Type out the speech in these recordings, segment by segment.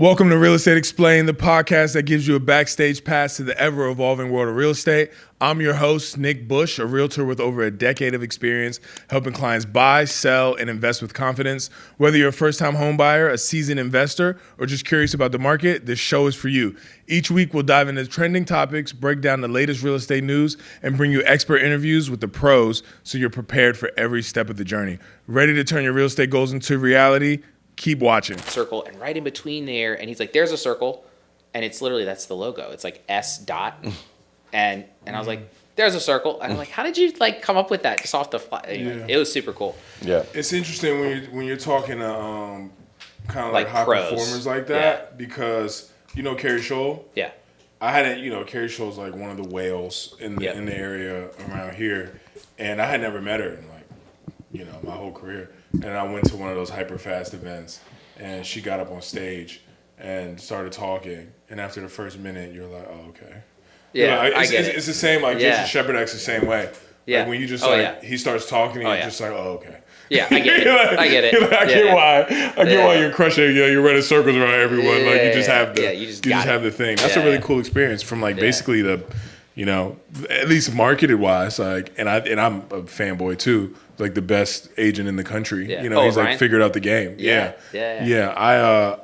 Welcome to Real Estate Explained, the podcast that gives you a backstage pass to the ever-evolving world of real estate. I'm your host, Nick Bush, a realtor with over a decade of experience helping clients buy, sell, and invest with confidence. Whether you're a first-time home buyer, a seasoned investor, or just curious about the market, this show is for you. Each week, we'll dive into trending topics, break down the latest real estate news, and bring you expert interviews with the pros so you're prepared for every step of the journey. Ready to turn your real estate goals into reality? Keep watching. Circle, and right in between there, and he's like, there's a circle, and it's literally, that's the logo. It's like S dot. And I was like, there's a circle. And I'm like, how did you like come up with that just off the fly? Anyway, it was super cool. Yeah. It's interesting when you're talking to kind of like high pros. performers like that, because you know Kerry Scholl? Yeah. I hadn't, Kerry Scholl's like one of the whales in the area around here, and I had never met her in like, my whole career. And I went to one of those hyper fast events, and she got up on stage and started talking. And after the first minute, you're like, oh, okay. Yeah, I get it. It's the same, like Jason Shepard acts the same way. Yeah. Like when you just he starts talking, and you're just like, oh, okay. Yeah, I get it. I get it. I get why you're crushing. You're running circles around everyone. Like you just have the, you just have the thing. That's a really cool experience from like basically the, at least marketed wise. Like, and I'm a fanboy too. Like the best agent in the country. Yeah. He's Ryan? like figured out the game. Yeah. I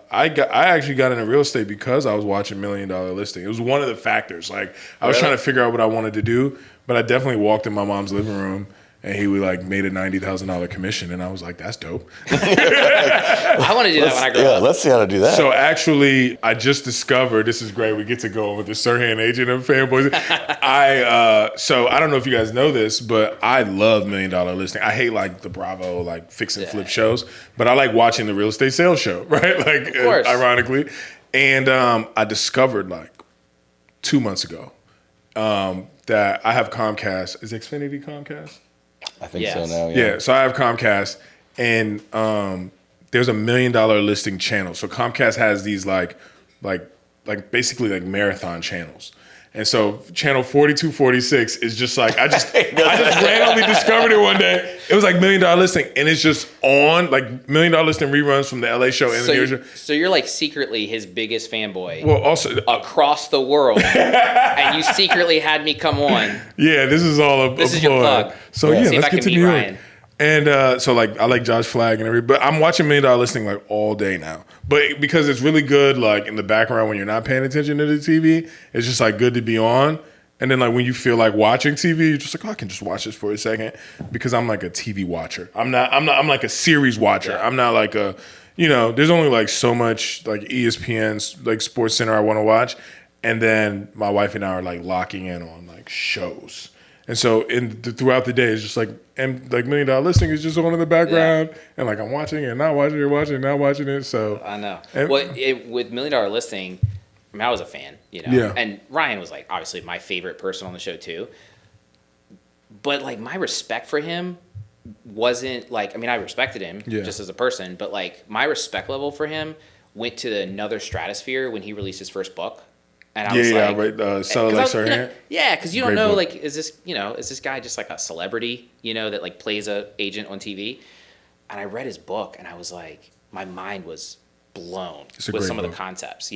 actually got into real estate because I was watching $1 Million Listing. It was one of the factors. Like I was trying to figure out what I wanted to do, but I definitely walked in my mom's living room. And he like made a $90,000 commission, and I was like, "That's dope." I want to do that when I grow up. Yeah, let's see how to do that. So actually, I just discovered this is great. We get to go with the Sirhan agent and fanboys. So I don't know if you guys know this, but I love $1 Million Listing. I hate like the Bravo like fix and flip shows, but I like watching the real estate sales show, right? Like ironically, and I discovered like 2 months ago that I have Comcast. Is Xfinity Comcast? I think so now. Yeah, so I have Comcast, and there's $1 Million Listing channel. So Comcast has these like basically like marathon channels. And so channel 4246 is just like I just randomly discovered it one day. It was like $1 Million Listing, and it's just on like $1 Million Listing reruns from the LA show and the New York show. So you're like secretly his biggest fanboy. Well, also across the world, and you secretly had me come on. Yeah, this is all a This is your plug. So See if let's I get can to meet New York. Ryan. And so like I like Josh Flagg and everything, but I'm watching $1 Million Listing like all day now. But because it's really good, like in the background when you're not paying attention to the TV, it's just like good to be on. And then like when you feel like watching TV, you're just like, oh, I can just watch this for a second, because I'm like a TV watcher. I'm like a series watcher. Yeah. I'm not like a, there's only like so much like ESPN's like Sports Center I want to watch, and then my wife and I are like locking in on like shows. And so throughout the day, it's just like, and like $1 Million Listing is just on in the background, and like I'm watching it, not watching it, watching it, not watching it. So I know. With $1 Million Listing, I mean, I was a fan, Yeah. And Ryan was like obviously my favorite person on the show too. But like my respect for him wasn't like, I mean, I respected him just as a person, but like my respect level for him went to another stratosphere when he released his first book. And I was like, right. Sell it like Sirhan. Yeah, because you don't Great know, book. like, is this guy just like a celebrity, that like plays a agent on TV? And I read his book, and I was like, my mind was blown with some of the concepts,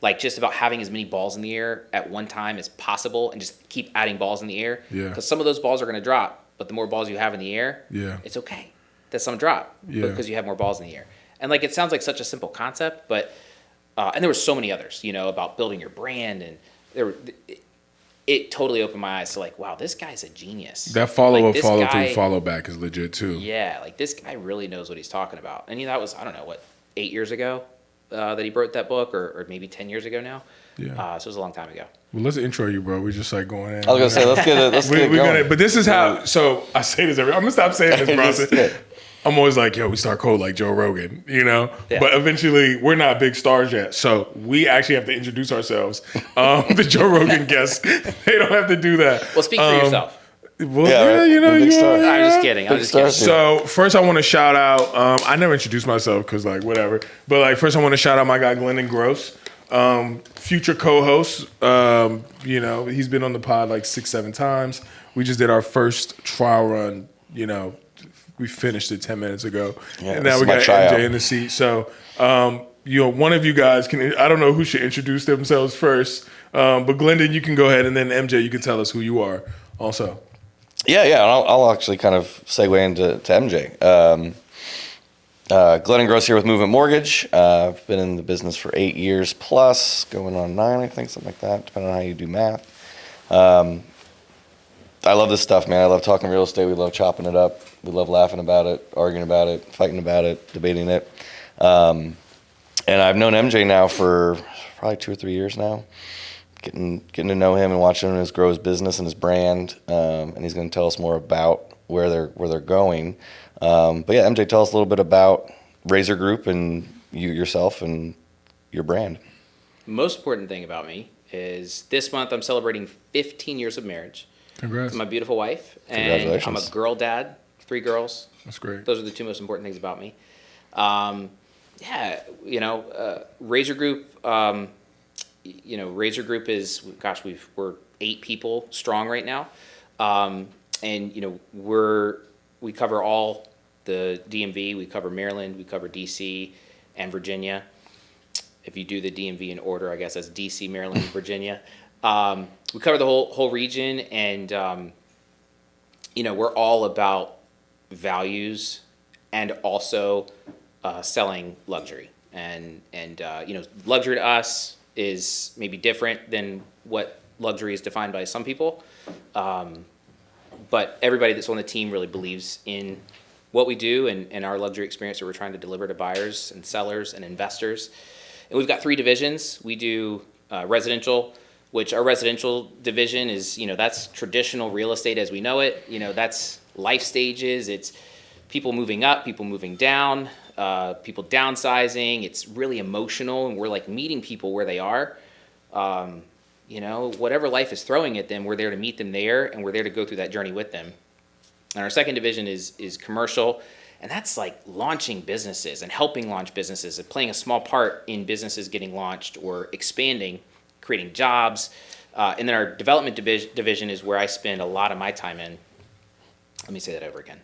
like just about having as many balls in the air at one time as possible, and just keep adding balls in the air. Yeah. Because some of those balls are going to drop, but the more balls you have in the air, it's okay that some drop because you have more balls in the air. And like it sounds like such a simple concept, but. And there were so many others, about building your brand, and it totally opened my eyes to like, wow, this guy's a genius. That follow through, follow back is legit too. Yeah, like this guy really knows what he's talking about. And that was, I don't know, what, 8 years ago that he wrote that book, or maybe 10 years ago now. Yeah. So it was a long time ago. Well, let's intro you, bro. We just like going in. I was gonna say, let's get it going. But this is how. So I say this I'm gonna stop saying this, bro. I'm always like, yo, we start cold like Joe Rogan, Yeah. But eventually, we're not big stars yet, so we actually have to introduce ourselves. The Joe Rogan guests, they don't have to do that. Well, speak for yourself. Well, I'm just kidding. So first, I want to shout out. I never introduced myself because like whatever. But like first, I want to shout out my guy Glendon Grose, future co-host. He's been on the pod like 6-7 times. We just did our first trial run. We finished it 10 minutes ago, and now we got MJ in the seat. So one of you guys can. I don't know who should introduce themselves first, but Glendon, you can go ahead, and then MJ, you can tell us who you are also. Yeah. I'll actually kind of segue into MJ. Glendon Grose here with Movement Mortgage. I've been in the business for 8 years plus, going on 9, I think, something like that, depending on how you do math. I love this stuff, man. I love talking real estate. We love chopping it up. We love laughing about it, arguing about it, fighting about it, debating it. And I've known MJ now for probably 2 or 3 years now. Getting to know him and watching him grow his business and his brand. And he's going to tell us more about where they're going. But yeah, MJ, tell us a little bit about Frazier Group and yourself and your brand. Most important thing about me is this month I'm celebrating 15 years of marriage. Congrats. To my beautiful wife. And I'm a girl dad, 3 girls. That's great. Those are the 2 most important things about me. Frazier Group, Frazier Group is, we're 8 people strong right now. We cover all the DMV. We cover Maryland, we cover DC and Virginia. If you do the DMV in order, I guess that's DC, Maryland, Virginia. We cover the whole region, and we're all about values and also selling luxury. And luxury to us is maybe different than what luxury is defined by some people. But everybody that's on the team really believes in what we do and our luxury experience that we're trying to deliver to buyers and sellers and investors. And we've got 3 divisions. We do residential, which our residential division is, that's traditional real estate as we know it. That's life stages. It's people moving up, people moving down, people downsizing. It's really emotional, and we're like meeting people where they are. Whatever life is throwing at them, we're there to meet them there, and we're there to go through that journey with them. And our second division is commercial, and that's like launching businesses and helping launch businesses and playing a small part in businesses getting launched or expanding, creating jobs. And then our development division is where I spend a lot of my time in. Let me say that over again.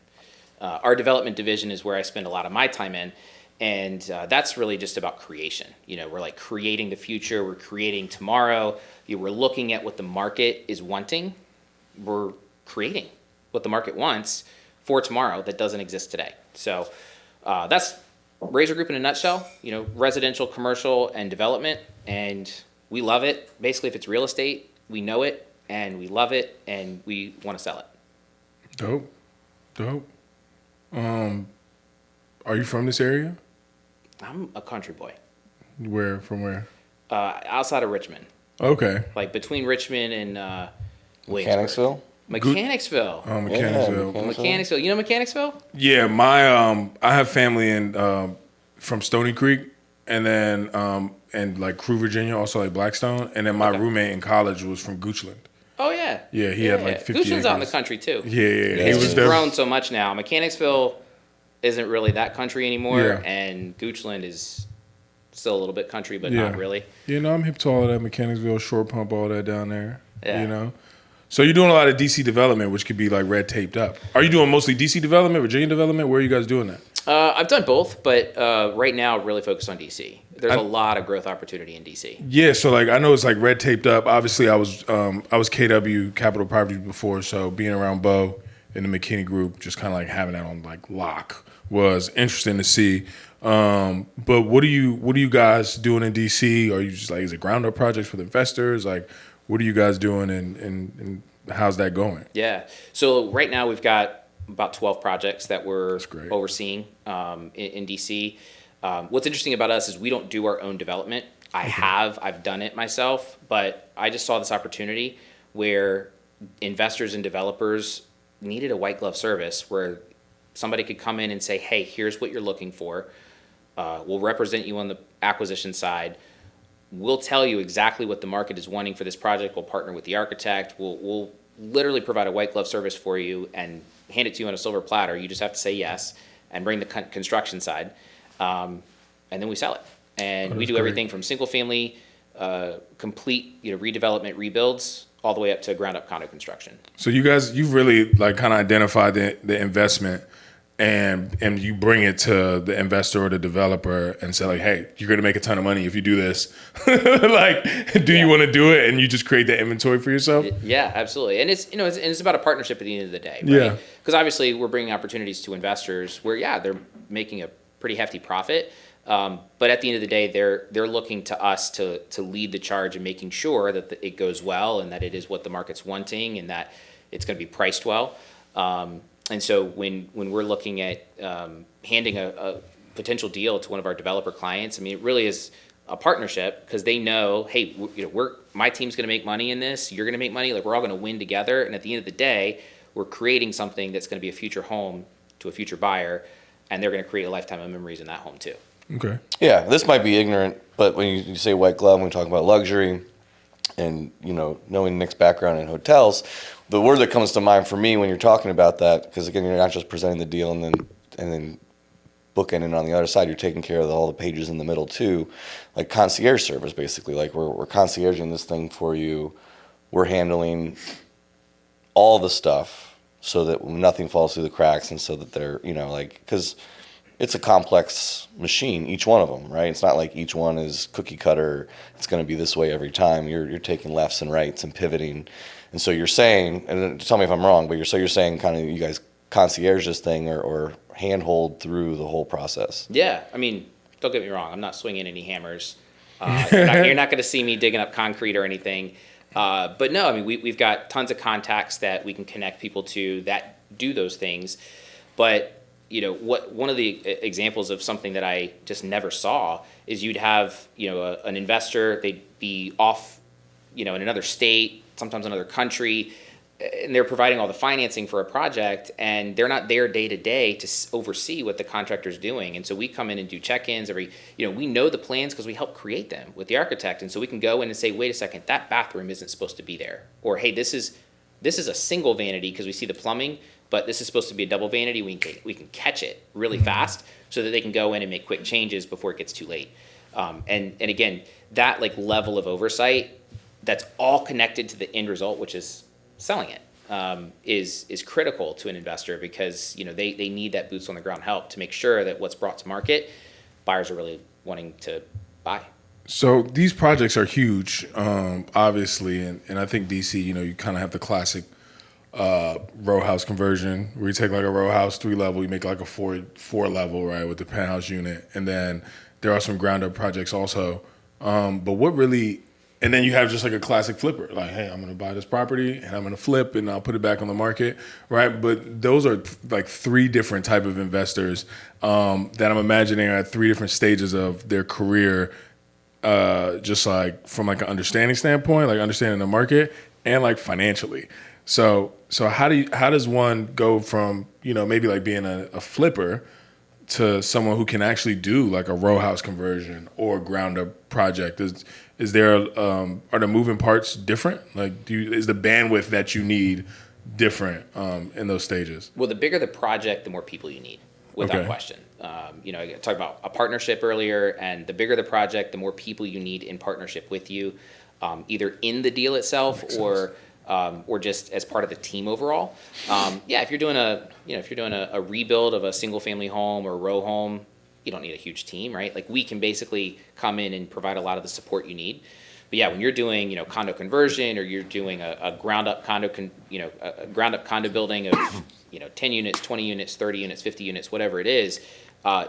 Our development division is where I spend a lot of my time in, and that's really just about creation. We're like creating the future. We're creating tomorrow. We're looking at what the market is wanting. We're creating what the market wants for tomorrow that doesn't exist today. So that's Frazier Group in a nutshell. Residential, commercial, and development, and we love it. Basically, if it's real estate, we know it, and we love it, and we want to sell it. Dope. Are you from this area? I'm a country boy. Where? From where? Outside of Richmond. Okay. Like between Richmond and Mechanicsville? Mechanicsville. Oh, Mechanicsville. Yeah, Mechanicsville. You know Mechanicsville? Yeah, my I have family in from Stony Creek, and then and like Crew, Virginia, also like Blackstone, and then my roommate in college was from Goochland. Oh yeah. Yeah, he had like 50 Goochland's acres. out in the country too. Yeah. It's just grown so much now. Mechanicsville isn't really that country anymore, and Goochland is still a little bit country, but not really. I'm hip to all of that, Mechanicsville, Short Pump, all that down there. Yeah. So you're doing a lot of DC development, which could be like red taped up. Are you doing mostly DC development, Virginia development? Where are you guys doing that? I've done both, but right now really focused on DC. There's a lot of growth opportunity in DC. Yeah, so like I know it's like red taped up. Obviously, I was KW Capital Properties before, so being around Bo in the McKinney Group, just kind of like having that on like lock was interesting to see. But what are you guys doing in DC? Are you just like, is it ground up projects with investors? Like, what are you guys doing and how's that going? Yeah, so right now we've got about 12 projects that we're overseeing in DC. What's interesting about us is we don't do our own development. I've done it myself, but I just saw this opportunity where investors and developers needed a white glove service where somebody could come in and say, hey, here's what you're looking for. We'll represent you on the acquisition side. We'll tell you exactly what the market is wanting for this project. We'll partner with the architect. We'll literally provide a white glove service for you and hand it to you on a silver platter. You just have to say yes and bring the construction side. And then we sell it. And we do everything from single family, complete redevelopment, rebuilds, all the way up to ground up condo construction. So you've really like kind of identified the investment and you bring it to the investor or the developer and say like, hey, you're going to make a ton of money if you do this. Like, do you want to do it? And you just create that inventory for yourself. Yeah, absolutely. And it's about a partnership at the end of the day, right? Yeah. Because obviously we're bringing opportunities to investors where, they're making a pretty hefty profit. But at the end of the day, they're looking to us to lead the charge in making sure that it goes well and that it is what the market's wanting and that it's going to be priced well. And so when we're looking at handing a potential deal to one of our developer clients, I mean, it really is a partnership because they know, hey, my team's going to make money in this. You're going to make money. Like, we're all going to win together. And at the end of the day, we're creating something that's going to be a future home to a future buyer, and they're going to create a lifetime of memories in that home too. Okay. Yeah, this might be ignorant, but when you say white glove, when we talk about luxury and, knowing Nick's background in hotels, the word that comes to mind for me when you're talking about that, because again, you're not just presenting the deal and then bookending on the other side, you're taking care of all the pages in the middle too, like concierge service, basically. Like we're concierging this thing for you. We're handling all the stuff so that nothing falls through the cracks and so that they're, because it's a complex machine, each one of them, right? It's not like each one is cookie cutter. It's going to be this way every time. You're taking lefts and rights and pivoting. And so you're saying, and tell me if I'm wrong, but you're saying kind of you guys concierge this thing or handhold through the whole process. Yeah, I mean, don't get me wrong. I'm not swinging any hammers. You're not going to see me digging up concrete or anything. But no, I mean, we've got tons of contacts that we can connect people to that do those things. But one of the examples of something that I just never saw is you'd have an investor, they'd be off in another state, sometimes another country, and they're providing all the financing for a project, and they're not there day to day to oversee what the contractor's doing. And so we come in and do check-ins we know the plans because we help create them with the architect, and so we can go in and say, wait a second, that bathroom isn't supposed to be there, or hey, this is a single vanity because we see the plumbing, but this is supposed to be a double vanity. We can catch it really fast so that they can go in and make quick changes before it gets too late. And again, that like level of oversight that's all connected to the end result, which is selling it, is critical to an investor because they need that boots on the ground help to make sure that what's brought to market, buyers are really wanting to buy. So these projects are huge, obviously, and I think DC, you kind of have the classic row house conversion where you take like a row house 3-level, you make like a 4 level, right, with the penthouse unit, and then there are some ground up projects also. But what really, and then you have just like a classic flipper, like, hey, I'm going to buy this property and I'm going to flip and I'll put it back on the market, right? But those are like 3 different type of investors that I'm imagining are at 3 different stages of their career. Just like from like an understanding standpoint, like understanding the market and like financially. So how does one go from, maybe like being a flipper to someone who can actually do like a row house conversion or ground up project? Is there are the moving parts different? Like is the bandwidth that you need different in those stages? Well, the bigger the project, the more people you need, without question. I talked about a partnership earlier, and the bigger the project, the more people you need in partnership with you, either in the deal itself or just as part of the team overall. If you're doing a rebuild of a single family home or a row home, you don't need a huge team, right? Like we can basically come in and provide a lot of the support you need. But yeah, when you're doing condo conversion or you're doing a ground up condo building of 10 units, 20 units, 30 units, 50 units, whatever it is,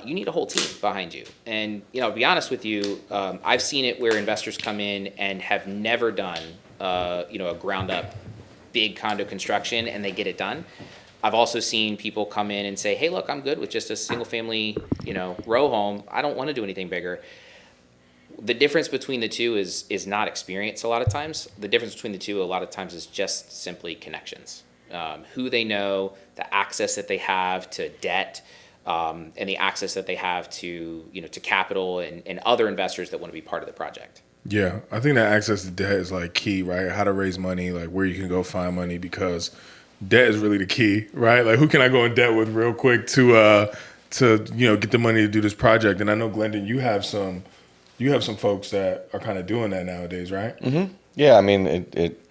you need a whole team behind you. And to be honest with you, I've seen it where investors come in and have never done a ground up big condo construction and they get it done. I've also seen people come in and say, hey, look, I'm good with just a single family, row home. I don't want to do anything bigger. The difference between the two is not experience a lot of times. The difference between the two a lot of times is just simply connections. Who they know, the access that they have to debt, and the access that they have to to capital and other investors that want to be part of the project. Yeah, I think that access to debt is like key, right? How to raise money, like where you can go find money, because debt is really the key, right? Like who can I go in debt with real quick to get the money to do this project? And I know, Glendon, you have some folks that are kind of doing that nowadays, right? Mm-hmm. Yeah, I mean it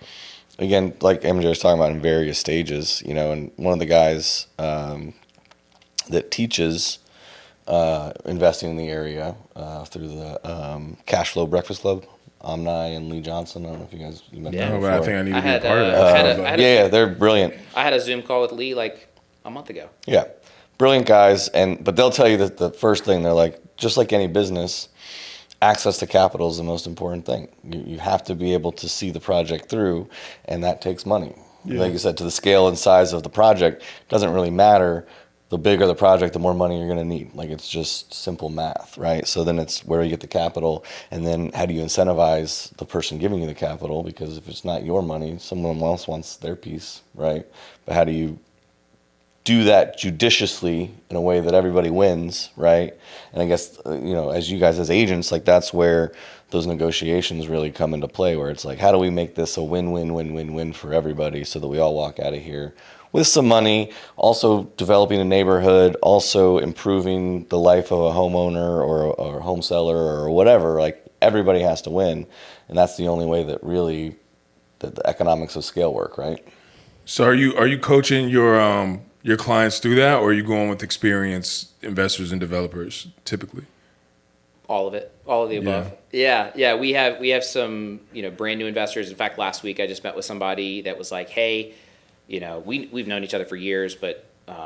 again, like MJ was talking about, in various stages, and one of the guys that teaches investing in the area through the Cash Flow Breakfast Club. Omni and Lee Johnson. I don't know if you met them No, before. but I think I need to be a part of that. Yeah, they're brilliant. I had a Zoom call with Lee like a month ago. Yeah, brilliant guys, but they'll tell you that the first thing they're like, just like any business, access to capital is the most important thing. You have to be able to see the project through, and that takes money. Yeah. Like you said, to the scale and size of the project, it doesn't really matter. The bigger the project, the more money you're going to need. Like, it's just simple math, right? So then it's where you get the capital, and then how do you incentivize the person giving you the capital? Because if it's not your money, someone else wants their piece, right? But how do you do that judiciously in a way that everybody wins, right? And I guess, as you guys as agents, like, that's where those negotiations really come into play, where it's like, how do we make this a win-win-win-win-win for everybody so that we all walk out of here with some money, also developing a neighborhood, also improving the life of a homeowner or a home seller or whatever. Like, everybody has to win, and that's the only way that really the economics of scale work, right? So are you coaching your clients through that, or are you going with experienced investors and developers typically? All of it, all of the above. Yeah. We have some brand new investors. In fact, last week I just met with somebody that was like, hey, we've known each other for years, but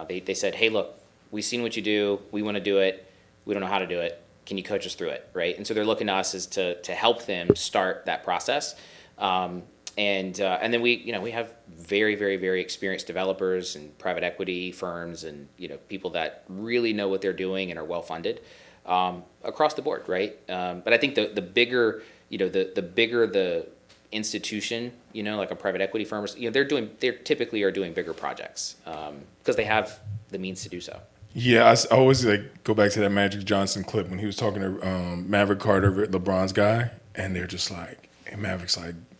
they said, hey, look, we've seen what you do. We want to do it. We don't know how to do it. Can you coach us through it, right? And so they're looking to us as to help them start that process. And then we have very, very, very experienced developers and private equity firms and people that really know what they're doing and are well funded across the board, right? But I think the bigger the bigger the institution, like a private equity firm, they typically are doing bigger projects because they have the means to do so. Yeah, I always go back to that Magic Johnson clip when he was talking to Maverick Carter, LeBron's guy, and they're just like, and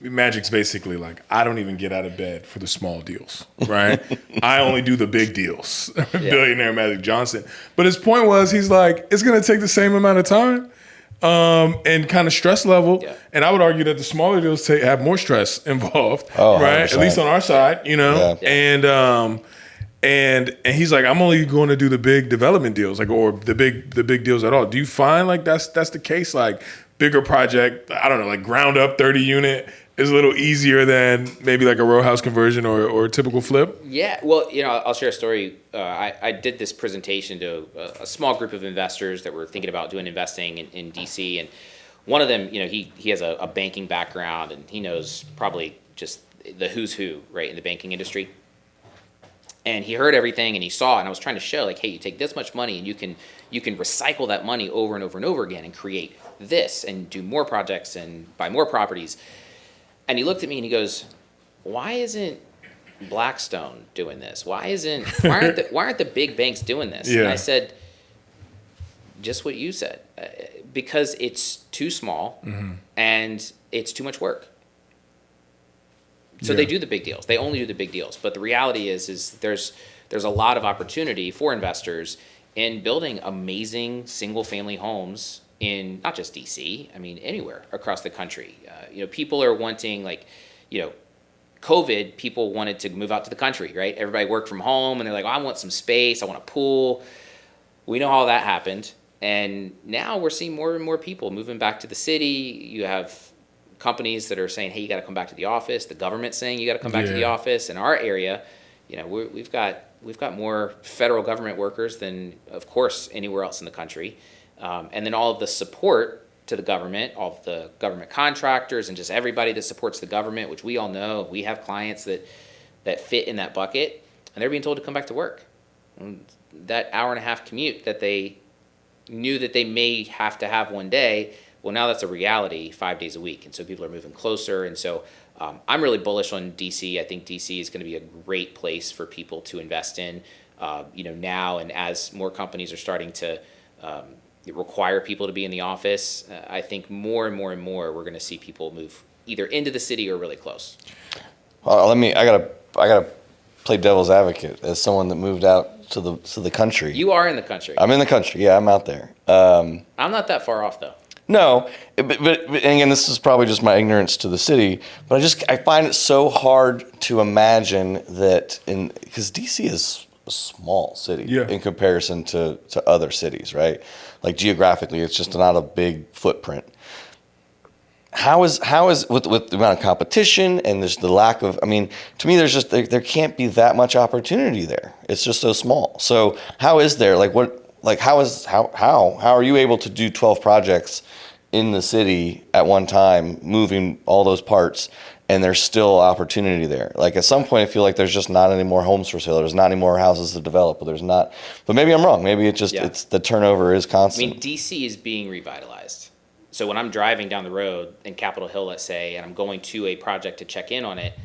Magic's basically like, I don't even get out of bed for the small deals, right? I only do the big deals. Billionaire Magic Johnson. But his point was, he's like, it's going to take the same amount of time and kind of stress level. Yeah. And I would argue that the smaller deals have more stress involved, right? 100%. At least on our side, Yeah. And he's like, I'm only going to do the big development deals, or the big deals at all. Do you find like that's the case? Like, bigger project, I don't know, like ground up 30 unit is a little easier than maybe like a row house conversion or a typical flip? Yeah, well, I'll share a story. I did this presentation to a small group of investors that were thinking about doing investing in DC, and one of them, he has a banking background, and he knows probably just the who's who, right, in the banking industry. And he heard everything, and he saw, and I was trying to show, like, hey, you take this much money, and you can recycle that money over and over and over again and create this and do more projects and buy more properties. And he looked at me and he goes, why isn't Blackstone doing this? Why aren't the big banks doing this? Yeah. And I said, just what you said, because it's too small and it's too much work. So they do the big deals. They only do the big deals. But the reality is there's a lot of opportunity for investors in building amazing single-family homes in not just DC, I mean anywhere across the country. People are wanting, COVID, people wanted to move out to the country, right? Everybody worked from home, and they're like, I want some space, I want a pool. We know how that happened. And now we're seeing more and more people moving back to the city. You have companies that are saying, hey, you got to come back to the office. The government's saying you got to come back to the office. In our area, we've got more federal government workers than, of course, anywhere else in the country. And then all of the support to the government, all of the government contractors and just everybody that supports the government, which we all know, we have clients that fit in that bucket, and they're being told to come back to work. And that hour-and-a-half commute that they knew that they may have to have one day, well, now that's a reality 5 days a week. And so people are moving closer. And so I'm really bullish on DC. I think DC is going to be a great place for people to invest in, now. And as more companies are starting to require people to be in the office, I think more and more and more we're going to see people move either into the city or really close. Well, I gotta play devil's advocate as someone that moved out to the country. You are in the country. I'm in the country. Yeah, I'm out there. I'm not that far off though. No, but and again, this is probably just my ignorance to the city, but I find it so hard to imagine that because DC is a small city Yeah. in comparison to other cities, right? Like geographically, it's just not a big footprint. How is with the amount of competition and there's the lack of, I mean, to me, there's just there can't be that much opportunity there. It's just so small. So how is there how are you able to do 12 projects in the city at one time, moving all those parts, and there's still opportunity there? Like at some point, I feel like there's just not any more homes for sale. There's not any more houses to develop. But maybe I'm wrong. Maybe it's the turnover is constant. I mean, DC is being revitalized. So when I'm driving down the road in Capitol Hill, let's say, and I'm going to a project to check in on it,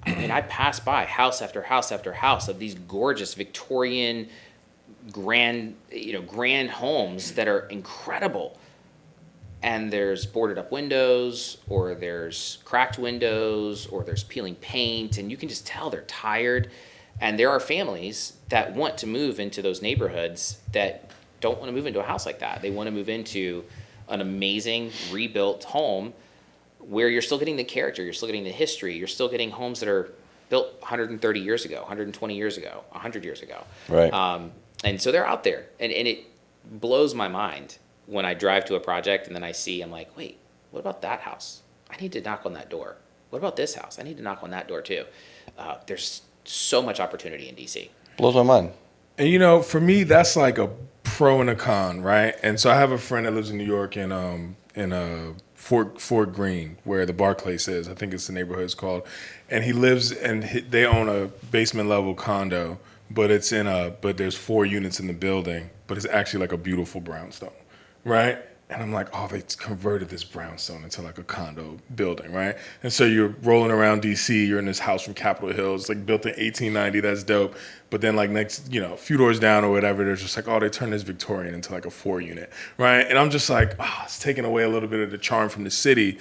I mean, I pass by house after house after house of these gorgeous Victorian grand homes that are incredible. And there's boarded up windows, or there's cracked windows, or there's peeling paint, and you can just tell they're tired. And there are families that want to move into those neighborhoods that don't want to move into a house like that. They want to move into an amazing rebuilt home where you're still getting the character, you're still getting the history, you're still getting homes that are built 130 years ago, 120 years ago, 100 years ago. Right. And so they're out there, and it blows my mind when I drive to a project and then I'm like, wait, what about that house? I need to knock on that door. What about this house? I need to knock on that door too. There's so much opportunity in DC. Blows my mind. And for me, that's like a pro and a con, right? And so I have a friend that lives in New York in Fort Greene, where the Barclays is. I think it's the neighborhood it's called. And he lives and they own a basement level condo, but but there's 4 units in the building, but it's actually like a beautiful brownstone, right? And I'm like, oh, they converted this brownstone into like a condo building, right? And so you're rolling around DC, you're in this house from Capitol Hill, it's like built in 1890, that's dope. But then like next, a few doors down or whatever, there's just like, oh, they turned this Victorian into like a 4 unit, right? And I'm just like, oh, it's taking away a little bit of the charm from the city.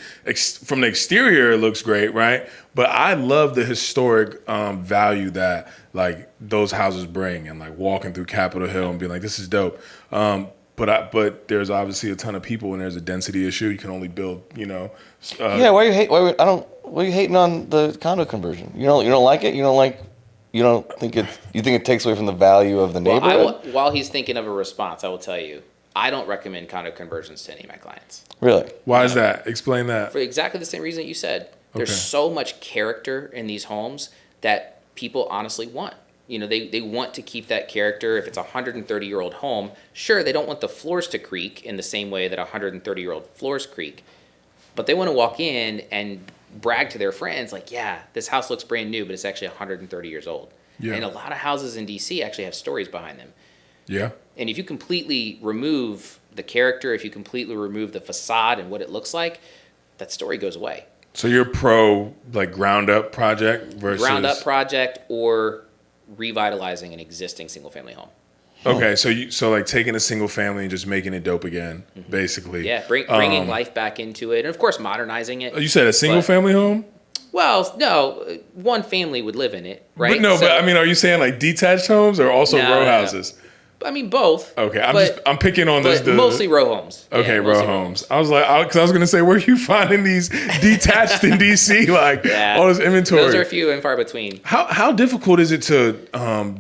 From the exterior, it looks great, right? But I love the historic value that like those houses bring, and like walking through Capitol Hill and being like, this is dope. But there's obviously a ton of people, and there's a density issue. You can only build, yeah. Why are you hating on the condo conversion? You don't like it. You think it takes away from the value of the neighborhood? While he's thinking of a response, I will tell you, I don't recommend condo conversions to any of my clients. Really? Why is that? Explain that. For exactly the same reason that you said. There's so much character in these homes that people honestly want. They want to keep that character. If it's a 130-year-old home, sure, they don't want the floors to creak in the same way that 130-year-old floors creak. But they want to walk in and brag to their friends, like, yeah, this house looks brand new, but it's actually 130 years old. Yeah. And a lot of houses in DC actually have stories behind them. Yeah. And if you completely remove the character, if you completely remove the facade and what it looks like, that story goes away. So you're pro like ground up project versus ground up project or revitalizing an existing single family home. Okay, so like taking a single family and just making it dope again, basically. Yeah, bringing life back into it, and of course modernizing it. You said a single family home? Well, no, one family would live in it, right? But I mean, are you saying like detached homes or also row houses? I mean, both. Okay, I'm picking on this. Mostly row homes. Okay, yeah, row homes. I was like, because I was gonna say, where are you finding these detached in DC? Like all this inventory. Those are few and far between. How difficult is it to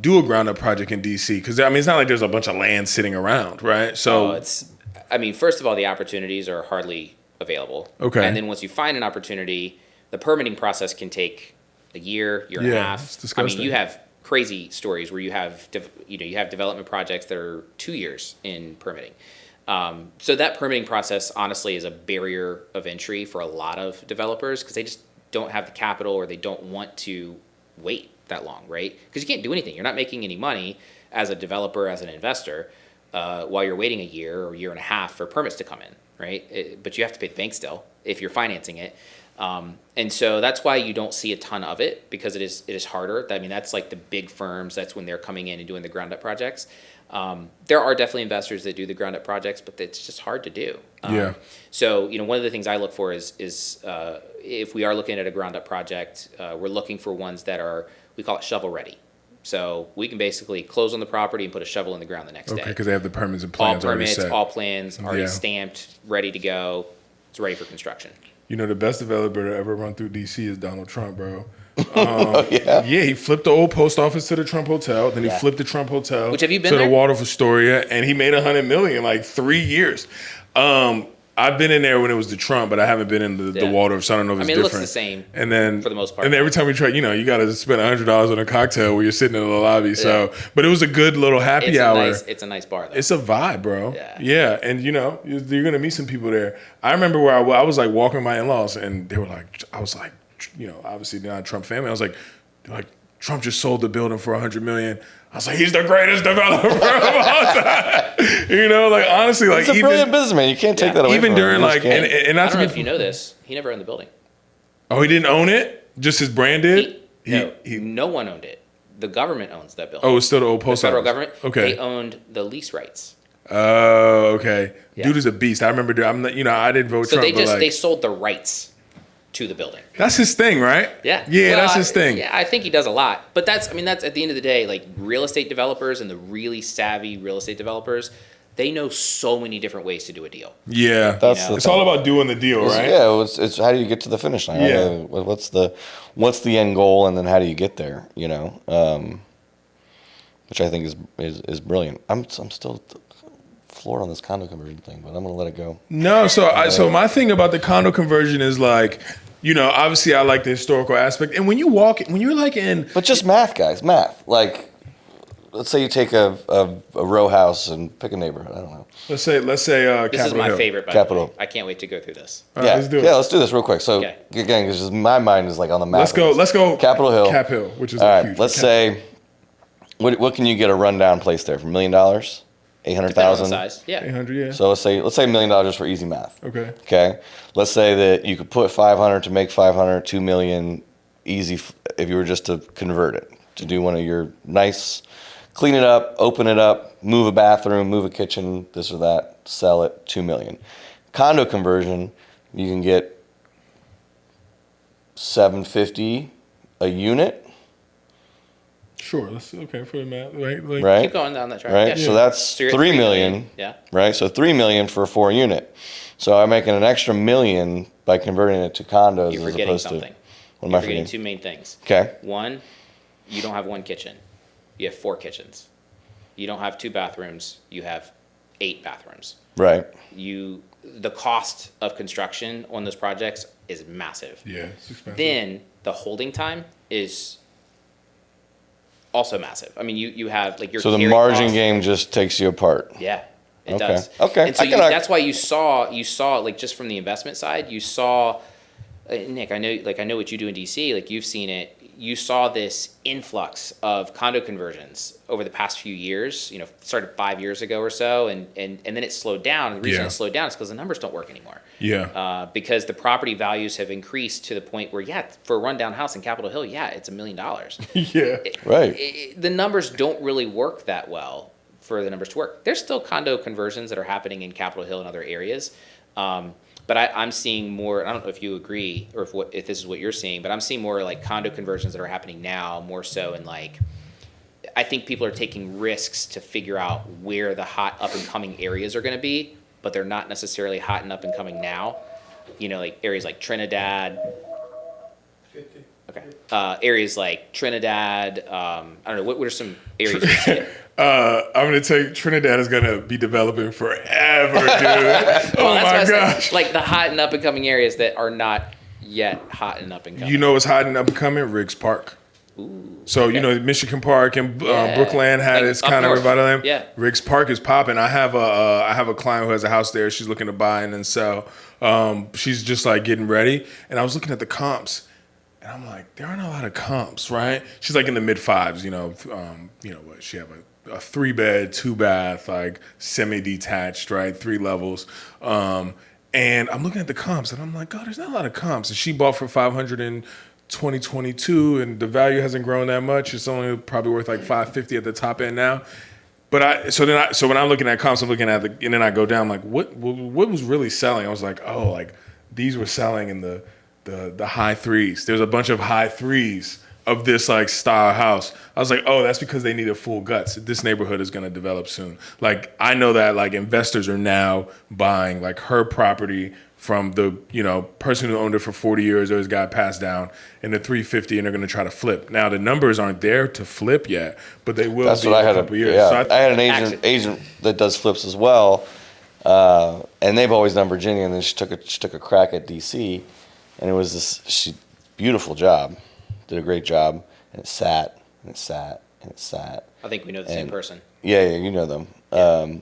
do a ground up project in DC? Because I mean, it's not like there's a bunch of land sitting around, right? So first of all, the opportunities are hardly available. Okay, and then once you find an opportunity, the permitting process can take a year and a half. It's disgusting. I mean, you have crazy stories where you have development projects that are 2 years in permitting. So that permitting process honestly is a barrier of entry for a lot of developers because they just don't have the capital or they don't want to wait that long, right? Because you can't do anything. You're not making any money as a developer, as an investor, while you're waiting a year or year and a half for permits to come in, right? But you have to pay the bank still if you're financing it. And so that's why you don't see a ton of it because it is harder. I mean, that's like the big firms. That's when they're coming in and doing the ground up projects. There are definitely investors that do the ground up projects, but it's just hard to do. So, one of the things I look for is if we are looking at a ground up project, we're looking for ones that we call it shovel ready. So we can basically close on the property and put a shovel in the ground the next day. Okay, because they have the permits and plans all already set. All plans already stamped, ready to go. It's ready for construction. You know, the best developer to ever run through DC is Donald Trump, bro. Yeah. Yeah, he flipped the old post office to the Trump Hotel. Then he Yeah. flipped the Trump Hotel Which, have you been to there? the Waldorf Astoria, and he made $100 million in like 3 years. I've been in there when it was the Trump, but I haven't been in the Yeah. Waldorf, so I don't know if it's it different. looks the same And then for the most part. And every time we try, you got to spend $100 on a cocktail where you're sitting in the lobby. So, but it was a good little happy hour. It's a nice bar, though. It's a vibe, bro. Yeah. And you're gonna meet some people there. I remember where I was like walking my in-laws, and they were like, I was like, obviously they're not a Trump family. I was like, Trump just sold the building for $100 million. I was like, he's the greatest developer of all time. Honestly, like He's a brilliant businessman. You can't take that away even from during him. like, and I not don't to know be, if you know this. He never owned the building. Oh, he didn't own it. Just his brand did. No one owned it. The government owns that building. Oh, it's still the old post the federal office. government. Okay. They owned the lease rights. Oh, okay. Yeah. Dude is a beast. I remember. I'm not, I didn't vote So Trump. they sold the rights to the building. That's his thing, right? Yeah. Yeah, Well, that's his thing. Yeah, I think he does a lot. But that's at the end of the day, like real estate developers and the really savvy real estate developers, they know so many different ways to do a deal. Yeah. That's the It's thing. all about doing the deal, right? Yeah, it's how do you get to the finish line? Yeah. What's the end goal, and then how do you get there? Which I think is brilliant. I'm still floored on this condo conversion thing, but I'm gonna let it go. No, so my thing about the condo conversion is like, obviously I like the historical aspect, and when you're like in, But just math, guys, math. Like, let's say you take a row house and pick a neighborhood. I don't know. let's say This Capitol is my Hill. favorite, by Capital. the way. I can't wait to go through this. All right, let's do it. Yeah, let's do this real quick. So Okay. again, because my mind is like on the map. Let's go. Capitol Hill. Cap Hill, which is All right. huge. Let's say, what can you get a rundown place there for $1 million, Depending on the 800,000? size. Yeah. 800. Yeah. So let's say $1 million just for easy math. Okay. Okay. Let's say that you could put 500 to make 500, 2 million easy if you were just to convert it, to do one of your nice, clean it up, open it up, move a bathroom, move a kitchen, this or that, sell it, 2 million. Condo conversion, you can get $750 a unit. Sure. Okay for the math, right? Like, Right. Keep going down that track. Right. Yeah. So that's So you're at 3 million. Yeah. Right. So 3 million for a 4 unit. So I'm making an extra $1 million by converting it to condos You're as forgetting opposed something. to. What am You're I forgetting forgetting? two main things. Okay. One, you don't have one kitchen. You have 4 kitchens. You don't have 2 bathrooms. You have 8 bathrooms. Right. The cost of construction on those projects is massive. Yeah. It's expensive. Then the holding time is also massive. I mean, you have like your So the carry margin costs. game just takes you apart. Yeah, it Okay. does. Okay. And so I can that's why you saw like just from the investment side, you saw Nick. I know what you do in DC. Like you've seen it. You saw this influx of condo conversions over the past few years. Started 5 years ago or so, and then it slowed down. The reason Yeah. it slowed down is because the numbers don't work anymore. Yeah. Because the property values have increased to the point where, for a rundown house in Capitol Hill, it's $1 million. Yeah. Right. The numbers don't really work that well for the numbers to work. There's still condo conversions that are happening in Capitol Hill and other areas. But I'm seeing more, I don't know if you agree or if this is what you're seeing, but I'm seeing more like condo conversions that are happening now, more so in like, I think people are taking risks to figure out where the hot up and coming areas are going to be, but they're not necessarily hot and up and coming now. Like areas like Trinidad. Okay. Areas like Trinidad. I don't know. What are some areas? You see it? I'm gonna tell you, Trinidad is gonna be developing forever, dude. Well, Oh that's my why I said, gosh. like the hot and up and coming areas that are not yet hot and up and coming. You know what's hot and up and coming? Riggs Park. So Michigan Park and Brookland had Like its up kind of north. revival name. Yeah. Riggs Park is popping. I have a client who has a house there. She's looking to buy and then sell. She's just like getting ready, and I was looking at the comps, and I'm like, there aren't a lot of comps, right? She's like in the mid 5s. What she have a 3-bed, 2-bath, like semi-detached, right? 3 levels. And I'm looking at the comps, and I'm like, God, there's not a lot of comps. And she bought for 500 in 2022, and the value hasn't grown that much. It's only probably worth like 550 at the top end now. But so when I'm looking at comps, I'm looking at and then I go down like, what was really selling? I was like, oh, like these were selling in the high 3s. There's a bunch of high 3s of this like style house. I was like, oh, that's because they needed full guts. This neighborhood is going to develop soon. Like I know that like investors are now buying like her property from the person who owned it for 40 years or has got passed down into 350, and they're going to try to flip. Now the numbers aren't there to flip yet, but they will. That's be what in a couple years. Yeah, so I had an agent that does flips as well, and they've always done Virginia, and then she took a crack at DC, and it was this beautiful job, did a great job, and it sat and it sat and it sat. I think we know the same person. Yeah, you know them. Yeah.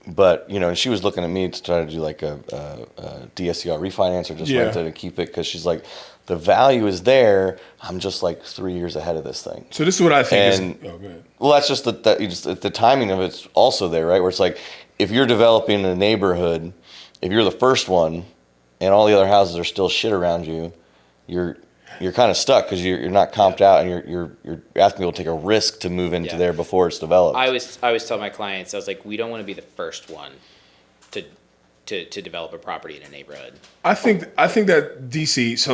But, and she was looking at me to try to do like a DSCR refinance or just rent it and keep it, because she's like, the value is there. I'm just like 3 years ahead of this thing. So this is what I think go ahead. Well, that's just the timing of it's also there, right? Where it's like, if you're developing a neighborhood, if you're the first one and all the other houses are still shit around you, you're kind of stuck because you're not comped out, and you're asking people to take a risk to move into there before it's developed. I always tell my clients, I was like, we don't want to be the first one to develop a property in a neighborhood. I think that DC's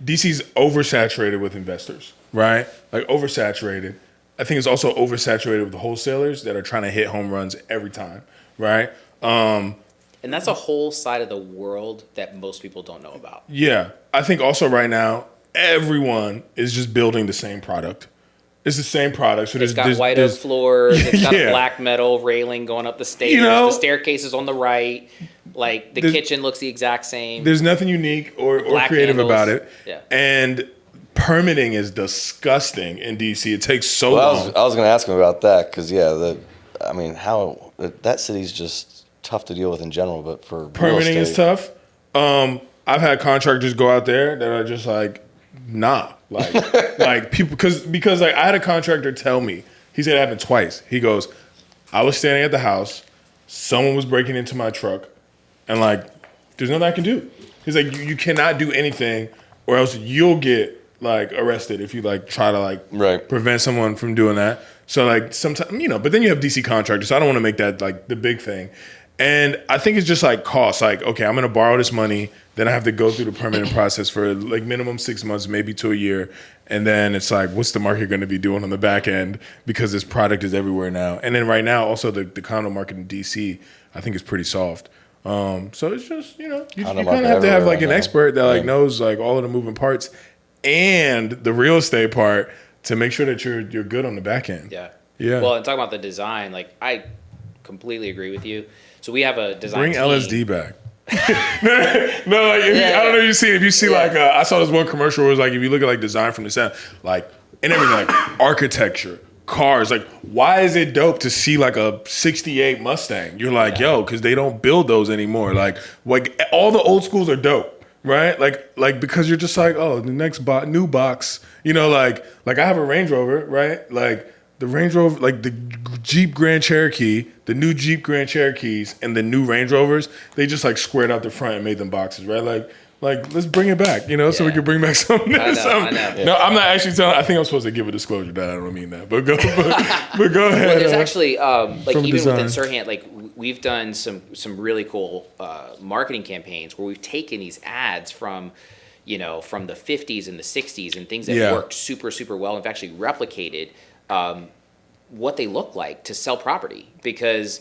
oversaturated with investors, right? Like oversaturated. I think it's also oversaturated with the wholesalers that are trying to hit home runs every time, right? And that's a whole side of the world that most people don't know about. Yeah. I think also right now, everyone is just building the same product. It's the same product. So it's got white oak floors. It's got a black metal railing going up the stairs. The staircase is on the right. Like the kitchen looks the exact same. There's nothing unique or creative handles. About it. Yeah. And permitting is disgusting in DC. It takes so long. I was going to ask him about that because, how that city's just tough to deal with in general, but for permitting is tough. I've had contractors go out there that are just like, nah, like people, because like I had a contractor tell me, he said it happened twice. He goes, I was standing at the house, someone was breaking into my truck, and like, there's nothing I can do. He's like, you cannot do anything, or else you'll get like arrested if you like try to like prevent someone from doing that. So like sometimes but then you have DC contractors. So I don't want to make that like the big thing. And I think it's just like cost. Like, okay, I'm going to borrow this money. Then I have to go through the permitting process for like minimum 6 months, maybe to a year. And then it's like, what's the market going to be doing on the back end? Because this product is everywhere now. And then right now, also the condo market in DC, I think is pretty soft. So it's just, you kind of have to have like an expert that like knows like all of the moving parts and the real estate part to make sure that you're good on the back end. Yeah. Yeah. Well, and talking about the design, like I completely agree with you. So we have a design team. LSD back. No, like I don't know if you see like I saw this one commercial where it was like if you look at like design from the sound, like and everything like architecture, cars, like why is it dope to see like a 68 Mustang? You're like, yo, because they don't build those anymore. Like all the old schools are dope, right? Like because you're just like, oh, the next new box, like I have a Range Rover, right? Like the Range Rover, like the Jeep Grand Cherokee, the new Jeep Grand Cherokees, and the new Range Rovers, they just like squared out the front and made them boxes, right? Like let's bring it back, so we can bring back something. I know. No, I'm not actually telling. I think I'm supposed to give a disclosure that I don't mean that, but go ahead. Well, there's actually like even design. Within Sirhan, like we've done some really cool marketing campaigns where we've taken these ads from the 50s and the 60s and things that worked super super well and have actually replicated. What they look like to sell property because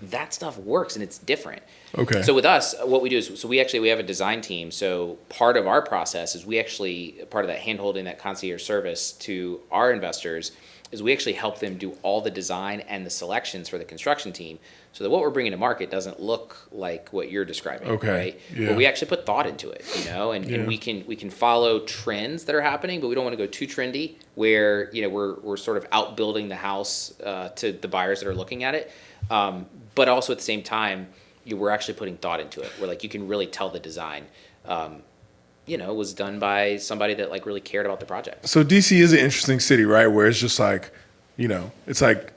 that stuff works and it's different. Okay. So with us, what we do is, we have a design team. So part of our process is part of that hand-holding, that concierge service to our investors is we actually help them do all the design and the selections for the construction team so that what we're bringing to market doesn't look like what you're describing. Okay. Right? Yeah. But we actually put thought into it, and we can follow trends that are happening, but we don't want to go too trendy where, we're sort of outbuilding the house to the buyers that are looking at it. But also at the same time, we're actually putting thought into it where like you can really tell the design was done by somebody that like really cared about the project. So DC is an interesting city, right? Where it's just like, it's like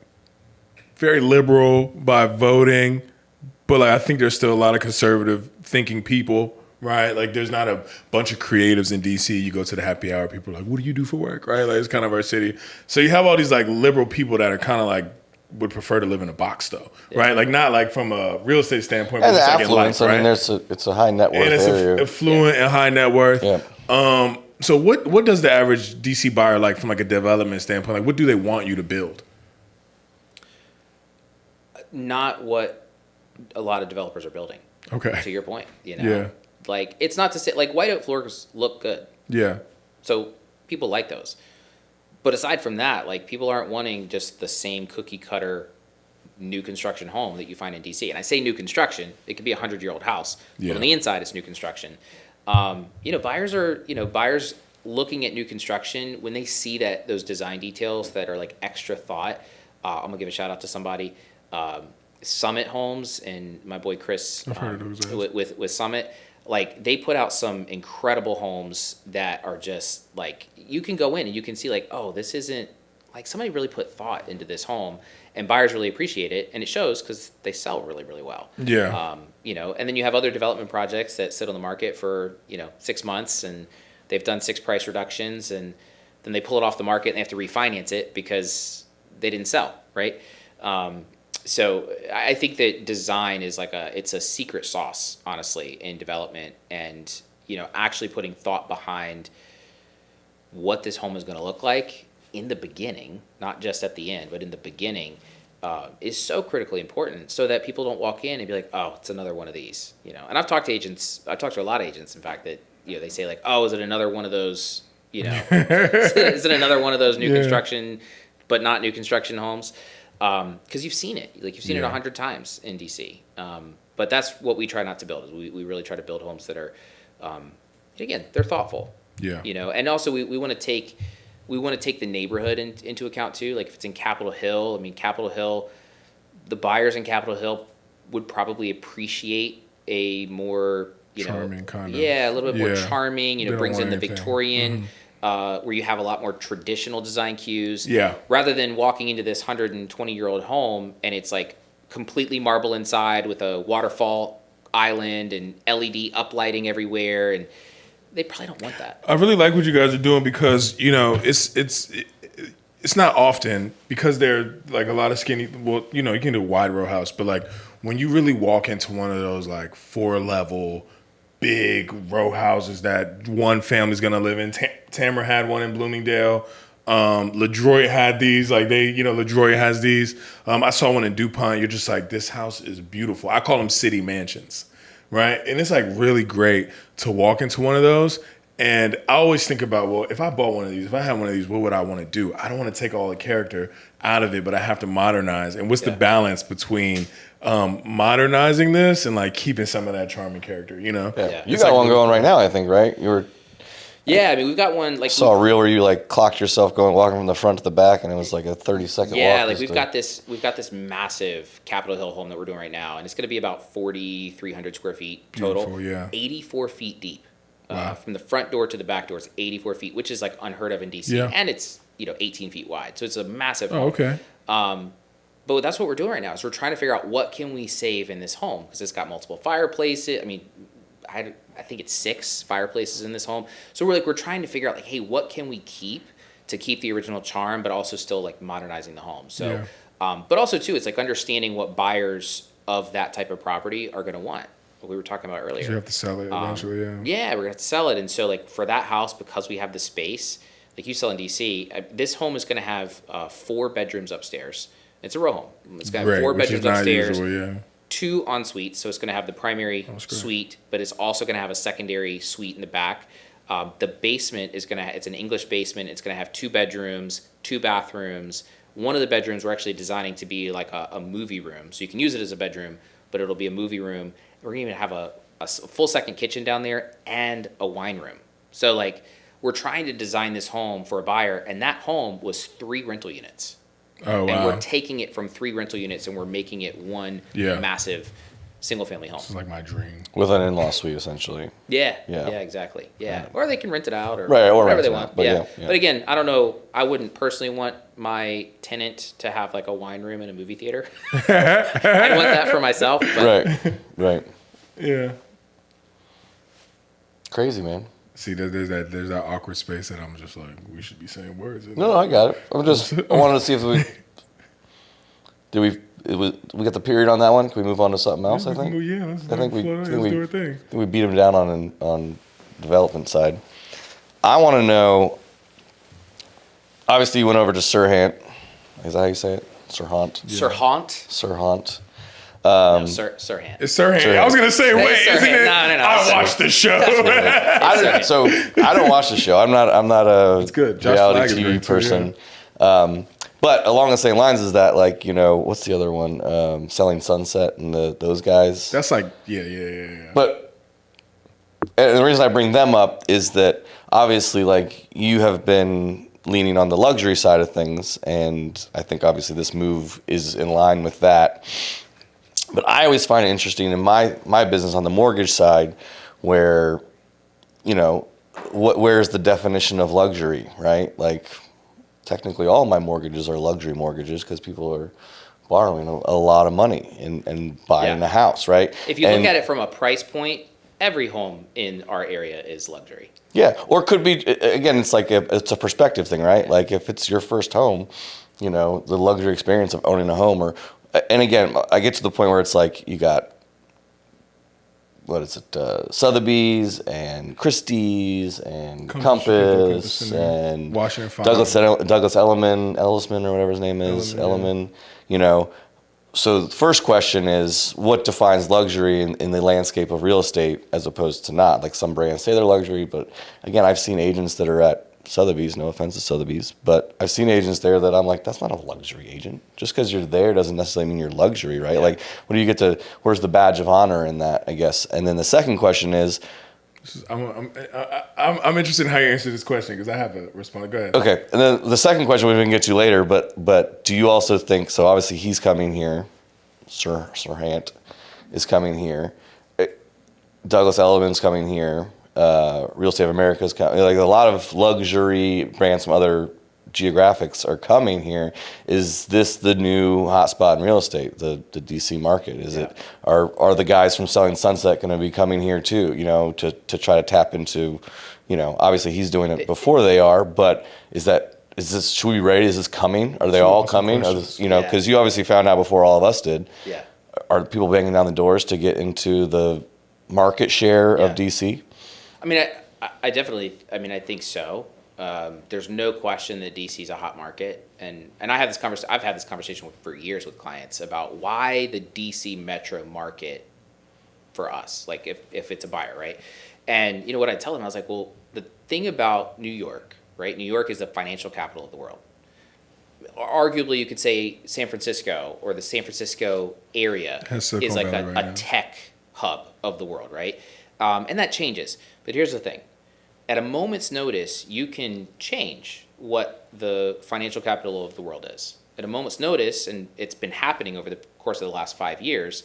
very liberal by voting, but like I think there's still a lot of conservative thinking people, right? Like there's not a bunch of creatives in DC. You go to the happy hour, people are like, what do you do for work, right? Like it's kind of our city. So you have all these like liberal people that are kind of like would prefer to live in a box though, right? Like not like from a real estate standpoint, but just the like affluence, in life, right? It's a high net worth and it's area. Affluent and high net worth. Yeah. So what does the average DC buyer like from like a development standpoint? Like what do they want you to build? Not what a lot of developers are building. Okay. To your point, Yeah. Like, it's not to say, like, white oak floors look good. Yeah. So people like those. But aside from that, like, people aren't wanting just the same cookie cutter new construction home that you find in DC. And I say new construction, it could be a 100-year-old house. Yeah. But on the inside, it's new construction. Buyers looking at new construction, when they see that those design details that are like extra thought, I'm gonna give a shout out to somebody, Summit Homes and my boy Chris, I've heard of those guys. with Summit. Like, they put out some incredible homes that are just like, you can go in and you can see like, oh, this isn't like, somebody really put thought into this home, and buyers really appreciate it, and it shows because they sell really, really well. Yeah. And then you have other development projects that sit on the market for 6 months, and they've done 6 price reductions, and then they pull it off the market and they have to refinance it because they didn't sell, right? So I think that design is it's a secret sauce, honestly, in development, and actually putting thought behind what this home is going to look like in the beginning, not just at the end, but in the beginning, is so critically important, so that people don't walk in and be like, oh, it's another one of these, And I've talked to a lot of agents, in fact, that they say like, oh, is it another one of those, is it another one of those new construction, but not new construction homes? Because you've seen it, like, you've seen it 100 times in DC. But that's what we try not to build. Is we really try to build homes that are, again, they're thoughtful. Yeah. And also we want to take the neighborhood into account too. Like, if it's in Capitol Hill, Capitol Hill, the buyers in Capitol Hill would probably appreciate a more charming kind of. Yeah, a little bit more charming. Brings in the anything. Victorian. Where you have a lot more traditional design cues. Yeah. Rather than walking into this 120-year-old home and it's like completely marble inside with a waterfall island and LED uplighting everywhere, and they probably don't want that. I really like what you guys are doing because it's not often, because they're like a lot of skinny. Well, you can do a wide row house, but like when you really walk into one of those like 4-level big row houses that one family's gonna live in. Tamara had one in Bloomingdale. LaDroit had these. Like LaDroit has these. I saw one in DuPont. You're just like, this house is beautiful. I call them city mansions, right? And it's like really great to walk into one of those. And I always think about, well, if I bought one of these, if I had one of these, what would I want to do? I don't want to take all the character out of it, but I have to modernize. And what's the balance between modernizing this and like keeping some of that charming character, Yeah. You got one going right now, I think, right? Yeah, we've got one like saw a reel where you like clocked yourself walking from the front to the back, and it was like a 30-second walk. Yeah, like we've got this massive Capitol Hill home that we're doing right now, and it's going to be about 4,300 square feet total. Beautiful, yeah. 84 feet deep. Wow. From the front door to the back door, it's 84 feet, which is like unheard of in DC, Yeah. and it's 18 feet wide, so it's a massive home. Oh, okay. But that's what we're doing right now, is we're trying to figure out what can we save in this home, because it's got multiple fireplaces. I think it's 6 fireplaces in this home. So we're trying to figure out like, hey, what can we keep to keep the original charm, but also still like modernizing the home. So, but also too, it's like understanding what buyers of that type of property are going to want. What we were talking about earlier. You have to sell it eventually, Yeah, we're going to have to sell it. And so like for that house, because we have the space, like you sell in DC, this home is going to have 4 bedrooms upstairs. It's a row home. It's going to have 4 bedrooms upstairs, 2 en suites. So it's going to have the primary suite, but it's also going to have a secondary suite in the back. The basement is it's an English basement. It's going to have 2 bedrooms, 2 bathrooms. One of the bedrooms we're actually designing to be like a movie room. So you can use it as a bedroom, but it'll be a movie room. We're going to even have a full second kitchen down there and a wine room. So like we're trying to design this home for a buyer, and that home was 3 rental units. Oh, wow. And we're taking it from 3 rental units and we're making it one massive single family home. This is like my dream. With an in-law suite, essentially. Yeah, exactly. Yeah. Or they can rent it out or or whatever they want. But But again, I don't know. I wouldn't personally want my tenant to have like a wine room and a movie theater. I'd want that for myself. But. Right. Yeah. Crazy, man. See, there's that awkward space that I'm just like, we should be saying words. No, I got it. I wanted to see if we got the period on that one. Can we move on to something else? I think. Let's do our thing. We beat him down on development side. I want to know. Obviously, you went over to Sirhant. Is that how you say it? Sirhant. Yeah. Sirhant. No, Sirhan. It's Sirhan. Sirhan. I was gonna say, wait, Sirhan. isn't it? No. I watched the show. I don't watch the show. I'm not a It's good. Josh Flagg reality is TV great too, person. But along the same lines is that, like, what's the other one? Selling Sunset and those guys. That's like, yeah. But and the reason I bring them up is that obviously, like, you have been leaning on the luxury side of things, and I think obviously this move is in line with that. But I always find it interesting in my business on the mortgage side, where, where's the definition of luxury, right? Like, technically all my mortgages are luxury mortgages because people are borrowing a lot of money and buying a house, right? If you look at it from a price point, every home in our area is luxury. Yeah, or it could be, again, it's like it's a perspective thing, right? Like, if it's your first home, the luxury experience of owning a home, and again, I get to the point where it's like you got, Sotheby's and Christie's and Compass and Washington Fine. Douglas Ellisman or whatever his name is, Elliman. So the first question is, what defines luxury in the landscape of real estate as opposed to not? Like, some brands say they're luxury, but again, I've seen agents that are at Sotheby's, no offense to Sotheby's, but I've seen agents there that I'm like, that's not a luxury agent. Just because you're there doesn't necessarily mean you're luxury, right? Yeah. Like, where's the badge of honor in that, I guess? And then the second question is, I'm interested in how you answer this question because I have a response. Go ahead. Okay, and then the second question we can get to later, but do you also think, so obviously he's coming here, Sir Hant is coming here, Douglas Elliman's coming here, Real Estate of America is coming, like a lot of luxury brands from other geographics are coming here. Is this the new hotspot in real estate, the DC market? Is it are the guys from Selling Sunset going to be coming here too, to try to tap into, obviously he's doing it before they are, but should we be ready? Is this coming? Are they all coming? Because you obviously found out before all of us did. Yeah. Are people banging down the doors to get into the market share of DC? I mean, I definitely, I think so. There's no question that DC is a hot market, and I've had this conversation for years with clients about why the DC metro market for us, like if it's a buyer, right? And what I tell them, I was like, well, the thing about New York, right? New York is the financial capital of the world. Arguably, you could say San Francisco or the San Francisco area is like a tech hub of the world, right? And that changes. But here's the thing. At a moment's notice, you can change what the financial capital of the world is. At a moment's notice, and it's been happening over the course of the last 5 years,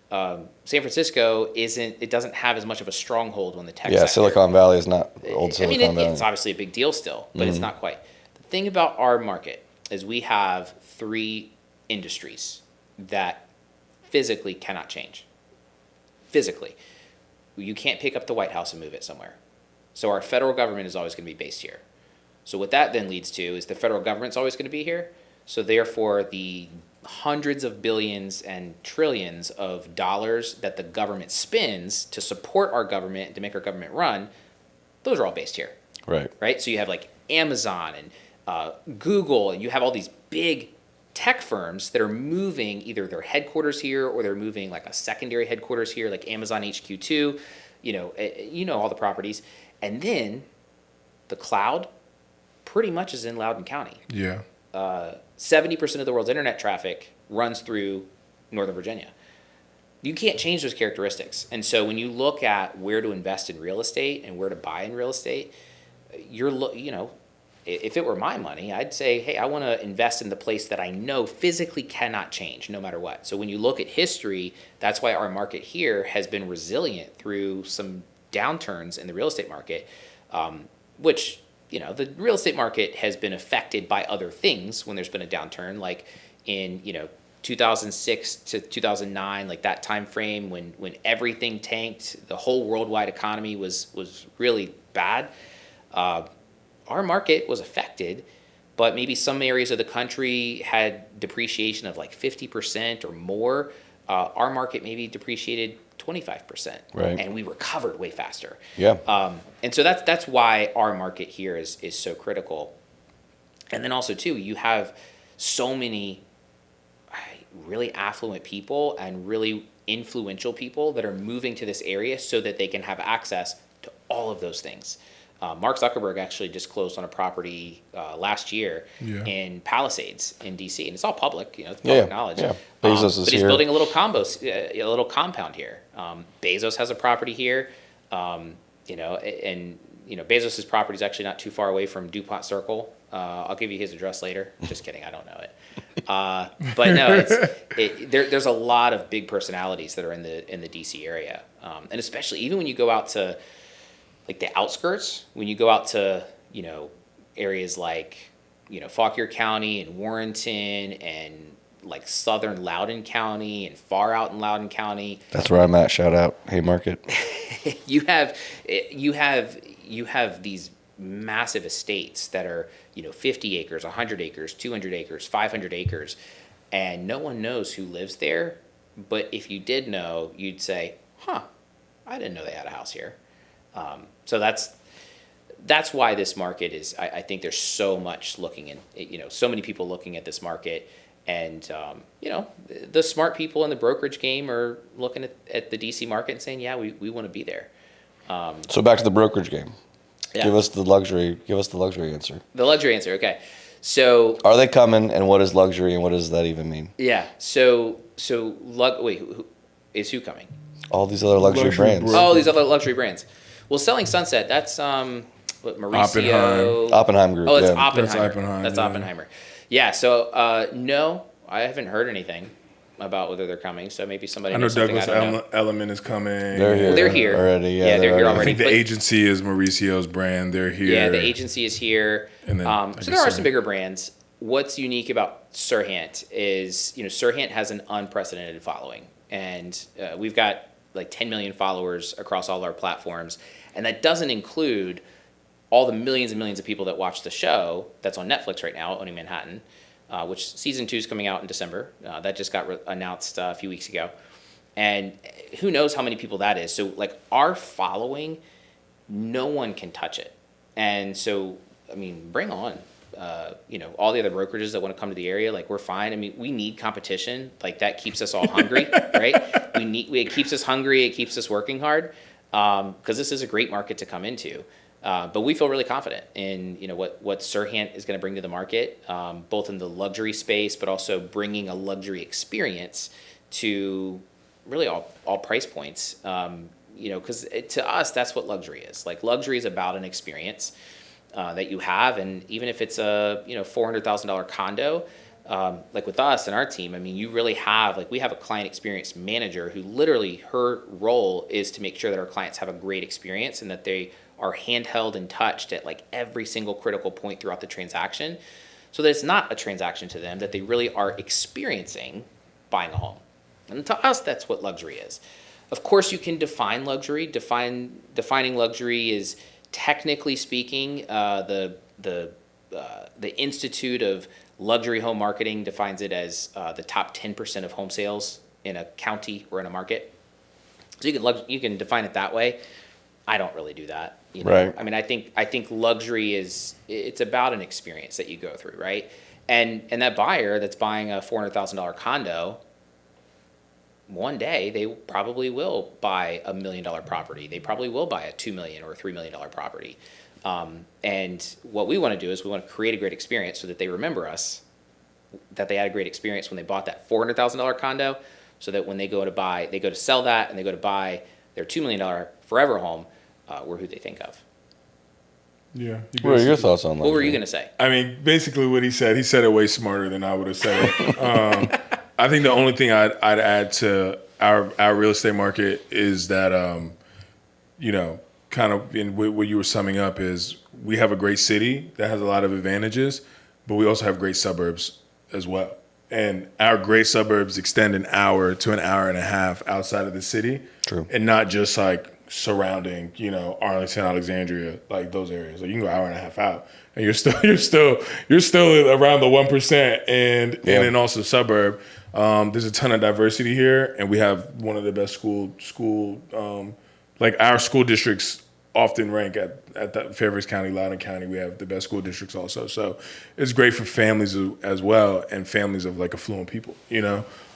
San Francisco doesn't have as much of a stronghold on the tech sector. Silicon Valley is not old Silicon Valley. It's obviously a big deal still, but it's not quite. The thing about our market is we have 3 industries that physically cannot change. Physically. You can't pick up the White House and move it somewhere. So our federal government is always going to be based here. So what that then leads to is the federal government's always going to be here. So therefore, the hundreds of billions and trillions of dollars that the government spends to support our government and to make our government run, those are all based here. Right? So you have like Amazon and Google, and you have all these big tech firms that are moving either their headquarters here or they're moving like a secondary headquarters here, like Amazon HQ2, all the properties. And then the cloud pretty much is in Loudoun County. Yeah. 70% of the world's internet traffic runs through Northern Virginia. You can't change those characteristics. And so when you look at where to invest in real estate and where to buy in real estate, if it were my money, I'd say, hey, I want to invest in the place that I know physically cannot change no matter what. So when you look at history, that's why our market here has been resilient through some downturns in the real estate market, which, the real estate market has been affected by other things when there's been a downturn, like in, 2006 to 2009, like that time frame when everything tanked, the whole worldwide economy was really bad. Our market was affected, but maybe some areas of the country had depreciation of like 50% or more. Our market maybe depreciated 25%, right? And we recovered way faster. Yeah. And so that's why our market here is so critical. And then also too, you have so many really affluent people and really influential people that are moving to this area so that they can have access to all of those things. Mark Zuckerberg actually just closed on a property last year in Palisades in DC, and it's all public, it's public knowledge. Yeah. Bezos is but he's here. building a little compound here. Bezos has a property here, and Bezos's property is actually not too far away from DuPont Circle. I'll give you his address later. Just kidding, I don't know it. But no, there's a lot of big personalities that are in the DC area, and especially even when you go out to like the outskirts, when you go out to areas like Fauquier County and Warrenton and like southern Loudoun County and far out in Loudoun County. That's where I'm at. Shout out Haymarket. you have these massive estates that are 50 acres, 100 acres, 200 acres, 500 acres, and no one knows who lives there. But if you did know, you'd say, "Huh, I didn't know they had a house here." So that's why this market is. I think there's so much looking in. So many people looking at this market, and the smart people in the brokerage game are looking at the DC market and saying, "Yeah, we want to be there." So back to the brokerage game. Yeah. Give us the luxury answer. The luxury answer, okay. So are they coming, and what is luxury, and what does that even mean? Yeah. Wait, who coming? All these other luxury brands. Oh, these other luxury brands. Well, Selling Sunset, that's Mauricio. Oppenheim Group. Oh, it's yeah. Oppenheimer. That's Oppenheimer. Yeah. So no, I haven't heard anything about whether they're coming. So maybe somebody. I know Douglas Elliman is coming. They're here. They're here already. Yeah, they're here already. I think the agency is Mauricio's brand. They're here. Yeah, the agency is here. And then, so there are some bigger brands. What's unique about Serhant is, Serhant has an unprecedented following, and we've got like 10 million followers across all our platforms, and that doesn't include all the millions and millions of people that watch the show that's on Netflix right now, Owning Manhattan, which season 2 is coming out in December. That just got announced a few weeks ago, and who knows how many people that is. So like our following, no one can touch it, and so I mean, bring on. All the other brokerages that want to come to the area, like we're fine. I mean, we need competition. Like that keeps us all hungry, right? It keeps us hungry. It keeps us working hard because this is a great market to come into. But we feel really confident in what Serhant is going to bring to the market, both in the luxury space, but also bringing a luxury experience to really all price points. Because to us, that's what luxury is. Like luxury is about an experience. That you have, and even if it's a $400,000 condo, like with us and our team, I mean, you really have we have a client experience manager who literally her role is to make sure that our clients have a great experience and that they are handheld and touched at like every single critical point throughout the transaction, so that it's not a transaction to them, that they really are experiencing buying a home. And to us, that's what luxury is. Of course, you can define luxury. Defining luxury is, technically speaking, the Institute of Luxury Home Marketing defines it as the top 10% of home sales in a county or in a market. So you can define it that way. I don't really do that. Right. I mean, I think luxury it's about an experience that you go through, right? And that buyer that's buying a $400,000 condo, one day they probably will buy $1 million property. They probably will buy a $2 million or $3 million property. And what we want to do is we want to create a great experience so that they remember us, that they had a great experience when they bought that $400,000 condo, so that when they go to sell that and they go to buy their $2 million forever home, we're who they think of. Yeah. What are your thoughts on that? What were you going to say? I mean, basically what he said it way smarter than I would have said it. I think the only thing I'd add to our real estate market is that, kind of in what you were summing up is we have a great city that has a lot of advantages, but we also have great suburbs as well. And our great suburbs extend an hour to an hour and a half outside of the city. True. And not just like surrounding, Arlington, Alexandria, like those areas. Like you can go an hour and a half out and you're still around the 1% and then also suburb. There's a ton of diversity here, and we have one of the best school like our school districts often rank at the Fairfax County, Loudoun County. We have the best school districts also. So it's great for families as well, and families of like affluent people,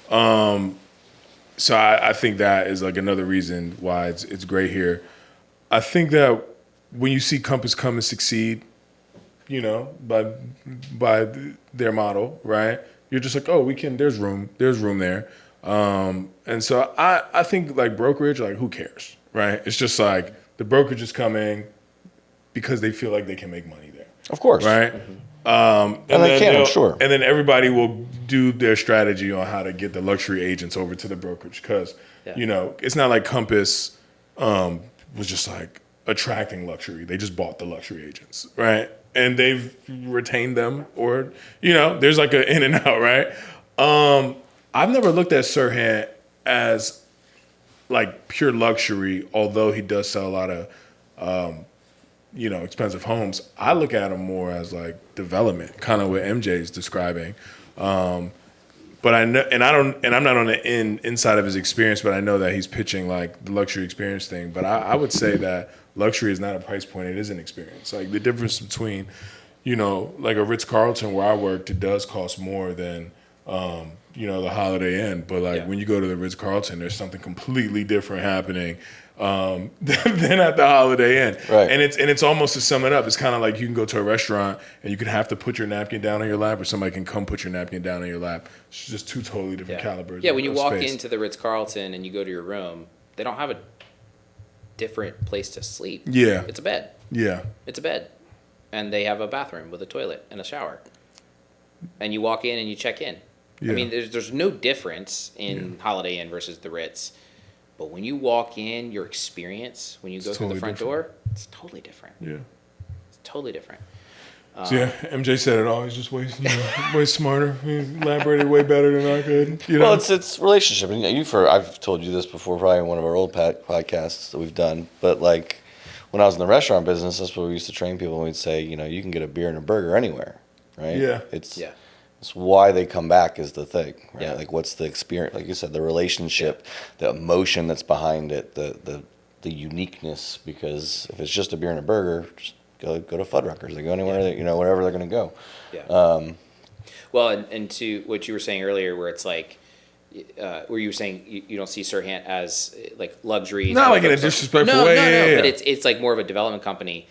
So I think that is like another reason why it's great here. I think that when you see Compass come and succeed, you know, by their model, right? You're just like, oh, there's room there. And so I think like brokerage, like who cares, right? It's just like the brokerage is coming because they feel like they can make money there. Of course. Right? And they can, I'm sure. And then everybody will do their strategy on how to get the luxury agents over to the brokerage because, you know, it's not like Compass was just like attracting luxury. They just bought the luxury agents, right? And they've retained them or, you know, there's like an in and out, right? I've never looked at Sirhan as like pure luxury, although he does sell a lot of, you know, expensive homes. I look at him more as like development, kind of what MJ is describing. But I know, and I'm not on the inside of his experience, but I know that he's pitching like the luxury experience thing. But I would say that luxury is not a price point; it is an experience. Like the difference between, you know, like a Ritz-Carlton where I worked, it does cost more than, you know, the Holiday Inn. But like when you go to the Ritz-Carlton, there's something completely different happening than at the Holiday Inn. Right. And it's almost to sum it up, it's kind of like you can go to a restaurant and you can have to put your napkin down on your lap, or somebody can come put your napkin down on your lap. It's just two totally different calibers. Yeah, when you walk space. into the Ritz-Carlton and you go to your room, they don't have a different place to sleep. Yeah. It's a bed. Yeah. It's a bed. And they have a bathroom with a toilet and a shower. And you walk in and you check in. Yeah. I mean, there's no difference in Holiday Inn versus the Ritz. But when you walk in, your experience, when you go through the front door, it's totally different. Yeah. It's totally different. So yeah, MJ said it all. He's just way smarter. He elaborated way better than I could. You know? Well, it's relationship, and I've told you this before, probably in one of our old podcasts that we've done. But like when I was in the restaurant business, that's what we used to train people. And we'd say, you know, you can get a beer and a burger anywhere, right? Yeah. It's why they come back is the thing, right? Yeah. Like what's the experience? Like you said, the relationship, the emotion that's behind it, the uniqueness. Because if it's just a beer and a burger, just go to Fuddruckers. They go anywhere, you know, wherever they're going to go. Yeah. Well, and to what you were saying earlier, where it's like, where you were saying you don't see Sirhan as like luxury. Not like in a disrespectful way. No. But it's like more of a development company.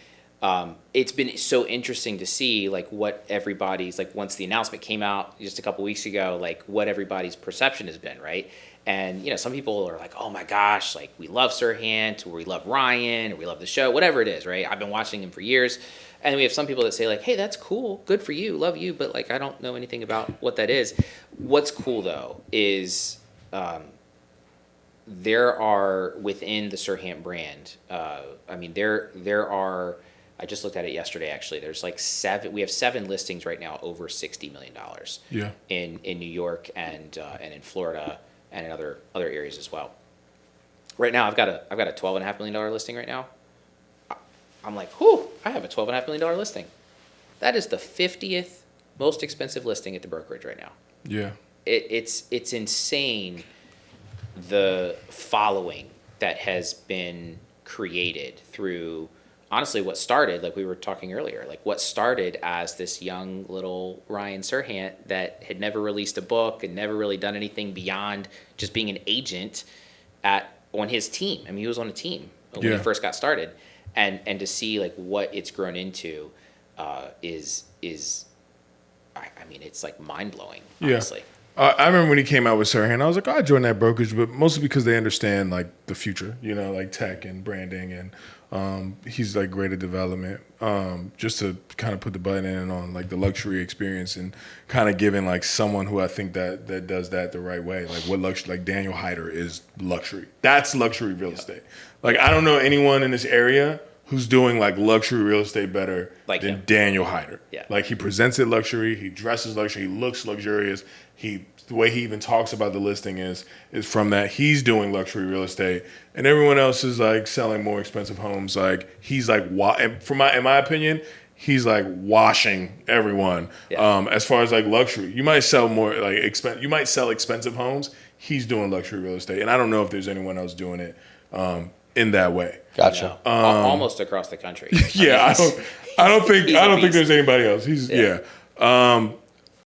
It's been so interesting to see like what everybody's like once the announcement came out just a couple weeks ago, like what everybody's perception has been, right? And you know, some people are like, "Oh my gosh, like we love Sirhan, or we love Ryan, or we love the show, whatever it is, right?" I've been watching him for years, and we have some people that say like, "Hey, that's cool, good for you, love you," but like I don't know anything about what that is. What's cool though is there are within the Sirhan brand. I mean, there are. I just looked at it yesterday. Actually, there's like 7. We have 7 listings right now over $60 million. Yeah. In New York and in Florida and in other areas as well. Right now, I've got a $12.5 million listing right now. I'm like, whew! I have a $12.5 million listing. That is the 50th most expensive listing at the brokerage right now. Yeah. It's insane the following that has been created through. Honestly, what started, like we were talking earlier, like what started as this young little Ryan Sirhan that had never released a book and never really done anything beyond just being an agent on his team. I mean, he was on a team when he first got started, and to see like what it's grown into is I mean, it's like mind blowing. Honestly. Yeah. I remember when he came out with Sirhan, I was like, oh, I joined that brokerage, but mostly because they understand like the future, you know, like tech and branding, and he's like great at development. Just to kind of put the button in on like the luxury experience and kind of giving like someone who I think that does that the right way. Like what luxury, like Daniel Hyder is luxury. That's luxury real estate. Like I don't know anyone in this area who's doing like luxury real estate better than Daniel Hyder. Yeah. Like he presents it luxury, he dresses luxury, he looks luxurious. The way he even talks about the listing is from that he's doing luxury real estate, and everyone else is like selling more expensive homes. Like he's like, in my opinion, he's like washing everyone. Yeah. As far as like luxury, you might sell more like you might sell expensive homes. He's doing luxury real estate, and I don't know if there's anyone else doing it in that way. Gotcha. Almost across the country. Yeah, I don't think there's anybody else. He's